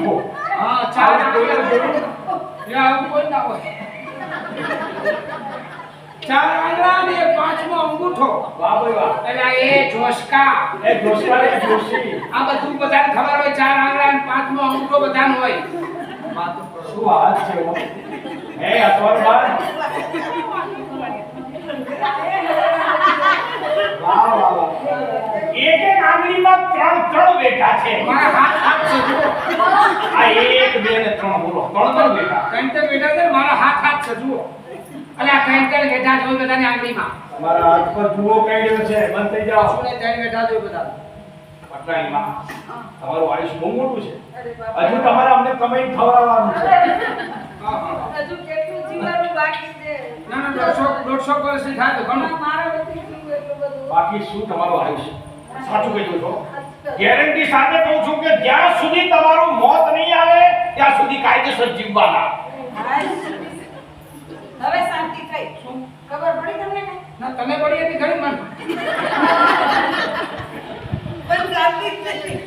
અંગૂઠો. હા 4 આંગળા યા કોઈ ના હોય 4 આંગળા ને પાંચમો અંગૂઠો. વાહ ભાઈ વાહ. એલા એ જોશકા એ જોશકા રે જોશી. આ બધું બધાને ખબર હોય 4 આંગળા ને પાંચમો અંગૂઠો બધાને હોય. શું વાત છે હો. હે અતવાર બાર. વાહ વાહ વાહ. એક એક આંગળીમાં ત્રણ બેઠા છે. મારા હાથ છે જુઓ. આ 1 2 ને 3 બોલો. ત્રણ બેઠા. કંઈક બેઠા છે મારા હાથ છે જુઓ. અલ્યા કંઈક બેઠા છે બધાની આંગળીમાં. તમારા હાથ પર જુઓ કઈ ગયો છે. બંધ થઈ જાઓ. સુને ત્યાં બેઠા છે બધા. પટલાણીમાં તમારું આયુષ્ય બહુ મોટું છે. હજુ તમારે અમને કમાઈ ખવડાવવાનું છે. હા હા હજુ કેટલું જીવવાનું બાકી છે. ના ના 150 વર્ષની થાય તો ઘણું. મારા નથી જીવવું એટલું બધું. બાકી શું તમારું આયુષ્ય સાચું કહી દઉં છો. ગેરંટી સાથે કહું છું કે જ્યાં સુધી તમારું મોત નહીં આવે ત્યાં સુધી કાયદેસર જીવવાના. હવે શાંતિ થઈ. શું ખબર પડી તમને કઈ? ના તમે પડી હતી ઘણી મન. પણ શાંતિ થઈ.